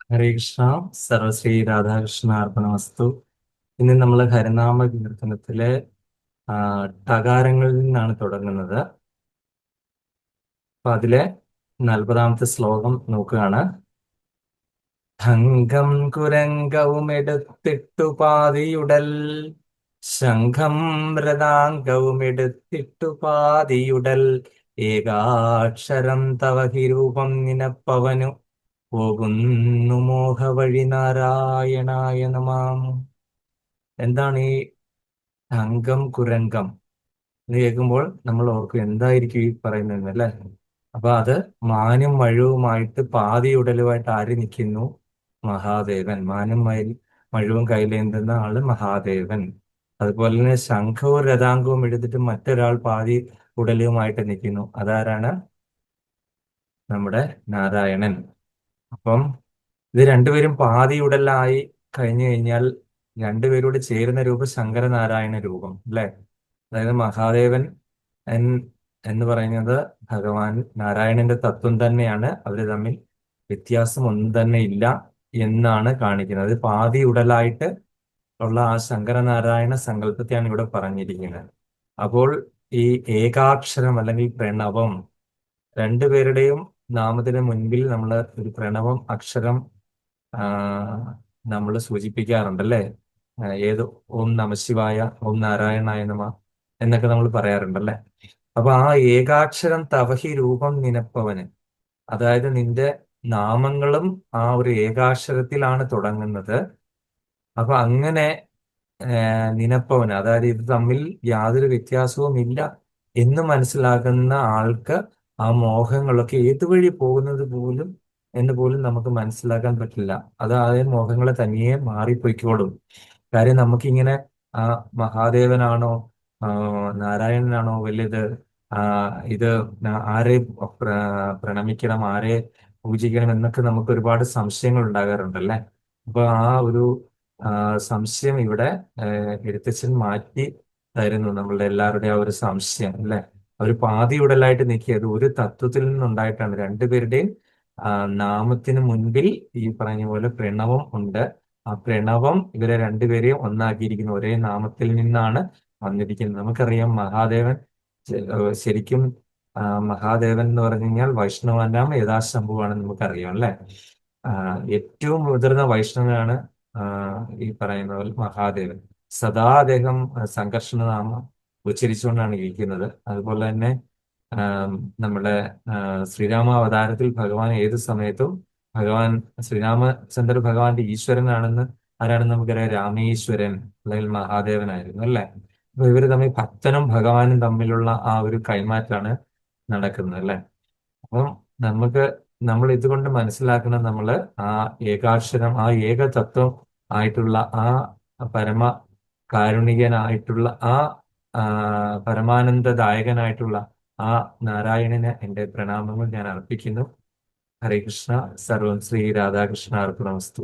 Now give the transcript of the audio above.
ഹരേ കൃഷ്ണ. സർവശ്രീ രാധാകൃഷ്ണ അർപ്പണമസ്തു. ഇന്ന് നമ്മൾ ഹരിനാമ കീർത്തനത്തിലെ ആ, ടകാരങ്ങളിൽ നിന്നാണ് തുടങ്ങുന്നത്. അപ്പൊ അതിലെ 40-ാമത്തെ ശ്ലോകം നോക്കുകയാണ്. ഭംഗം കുരങ്കവും എടുത്തിട്ടു പാതിയുടൽ, ശംഖം മൃദാംഗവും എടുത്തിട്ടു പാതിയുടൽ, ഏകാക്ഷരം തവ ഹി രൂപം നിനപ്പവനു പോകുന്നു മോഹവഴി നാരായണായ നമാം. എന്താണ് ഈ അംഗം കുരങ്കം എന്ന് കേൾക്കുമ്പോൾ നമ്മൾ ഓർക്കും എന്തായിരിക്കും ഈ പറയുന്നത് അല്ലേ? അപ്പൊ അത് മാനും മഴുവുമായിട്ട് പാതിയുടലുമായിട്ട് ആര് നിൽക്കുന്നു? മഹാദേവൻ. മഴുവും കയ്യിലേന്തുന്ന ആള് മഹാദേവൻ. അതുപോലെ തന്നെ ശംഖവും രഥാങ്കവും എടുത്തിട്ട് മറ്റൊരാൾ പാതി ഉടലുമായിട്ട് നിൽക്കുന്നു. അതാരാണ്? നമ്മുടെ നാരായണൻ. അപ്പം ഇത് രണ്ടുപേരും പാതിയുടലായി കഴിഞ്ഞു കഴിഞ്ഞാൽ രണ്ടുപേരോട് ചേരുന്ന രൂപം ശങ്കരനാരായണ രൂപം അല്ലെ? അതായത് മഹാദേവൻ എൻ- എന്ന് പറയുന്നത് ഭഗവാൻ നാരായണന്റെ തത്വം തന്നെയാണ്. അവര് തമ്മിൽ വ്യത്യാസം ഒന്നും തന്നെ ഇല്ല എന്നാണ് കാണിക്കുന്നത്. അത് പാതിയുടലായിട്ട് ഉള്ള ആ ശങ്കരനാരായണ സങ്കല്പത്തെയാണ് ഇവിടെ പറഞ്ഞിരിക്കുന്നത്. അപ്പോൾ ഈ ഏകാക്ഷരം അല്ലെങ്കിൽ പ്രണവം, രണ്ടുപേരുടെയും നാമത്തിന് മുൻപിൽ നമ്മൾ ഒരു പ്രണവം അക്ഷരം നമ്മൾ സൂചിപ്പിക്കാറുണ്ടല്ലേ? ഏത് ഓം നമഃശിവായ, ഓം നാരായണായ നമ എന്നൊക്കെ നമ്മൾ പറയാറുണ്ടല്ലേ? അപ്പൊ ആ ഏകാക്ഷരം തവഹി രൂപം നിനപ്പവന്, അതായത് നിന്റെ നാമങ്ങളും ആ ഒരു ഏകാക്ഷരത്തിലാണ് തുടങ്ങുന്നത്. അപ്പൊ അങ്ങനെ നിനപ്പവന്, അതായത് ഇത് തമ്മിൽ യാതൊരു വ്യത്യാസവും ഇല്ല എന്ന് മനസ്സിലാക്കുന്ന ആൾക്ക് ആ മോഹങ്ങളൊക്കെ ഏതുവഴി പോകുന്നത് പോലും എന്ന് പോലും നമുക്ക് മനസ്സിലാക്കാൻ പറ്റില്ല. അതായത് മോഹങ്ങളെ തനിയെ മാറിപ്പോയിക്കോളും. കാര്യം നമുക്കിങ്ങനെ ആ മഹാദേവനാണോ ആ, നാരായണനാണോ വലുത്, ആ ഇത് ആരെ പ്രണമിക്കണം, ആരെ പൂജിക്കണം എന്നൊക്കെ നമുക്ക് ഒരുപാട് സംശയങ്ങൾ ഉണ്ടാകാറുണ്ടല്ലേ? അപ്പൊ ആ ഒരു സംശയം ഇവിടെ എഴുത്തച്ഛൻ മാറ്റി തരുന്നു. നമ്മളുടെ എല്ലാവരുടെയും ആ ഒരു സംശയം അല്ലെ? ഒരു പാതിയുടലായിട്ട് നിൽക്കിയത് ഒരു തത്വത്തിൽ നിന്നുണ്ടായിട്ടാണ്. രണ്ടുപേരുടെയും നാമത്തിന് മുൻപിൽ ഈ പറഞ്ഞ പോലെ പ്രണവം ഉണ്ട്. ആ പ്രണവം ഇവരെ രണ്ടുപേരെയും ഒന്നാക്കിയിരിക്കുന്നു. ഒരേ നാമത്തിൽ നിന്നാണ് വന്നിരിക്കുന്നത്. നമുക്കറിയാം മഹാദേവൻ ശരിക്കും മഹാദേവൻ എന്ന് പറഞ്ഞു കഴിഞ്ഞാൽ വൈഷ്ണവനാം യഥാശംഭുവാണെന്ന് നമുക്കറിയാം അല്ലെ? ഏറ്റവും മുതിർന്ന വൈഷ്ണവനാണ് ആ, ഈ പറയുന്ന പോലെ മഹാദേവൻ. സദാ അദ്ദേഹം സംഘർഷണനാമം ഉച്ചരിച്ചുകൊണ്ടാണ് ഇരിക്കുന്നത്. അതുപോലെ തന്നെ ആ, നമ്മുടെ ശ്രീരാമാവതാരത്തിൽ ഭഗവാൻ ഏത് സമയത്തും ഭഗവാൻ ശ്രീരാമചന്ദ്ര ഭഗവാന്റെ ഈശ്വരനാണെന്ന് ആരാണെന്ന് നമുക്കറിയാം? രാമേശ്വരൻ അല്ലെങ്കിൽ മഹാദേവനായിരുന്നു അല്ലെ? അപ്പൊ ഇവര് തമ്മിൽ ഭക്തനും ഭഗവാനും തമ്മിലുള്ള ആ ഒരു കൈമാറ്റാണ് നടക്കുന്നത് അല്ലെ? അപ്പം നമുക്ക് നമ്മൾ ഇതുകൊണ്ട് മനസ്സിലാക്കണം, നമ്മൾ ആ ഏകാക്ഷരം, ആ ഏകതത്വം ആയിട്ടുള്ള ആ പരമ കാരുണികനായിട്ടുള്ള ആ ആ, പരമാനന്ദദായകനായിട്ടുള്ള ആ നാരായണന് എൻ്റെ പ്രണാമങ്ങൾ ഞാൻ അർപ്പിക്കുന്നു. ഹരേ കൃഷ്ണ. സർവം ശ്രീ രാധാകൃഷ്ണ അർപ്പണമസ്തു.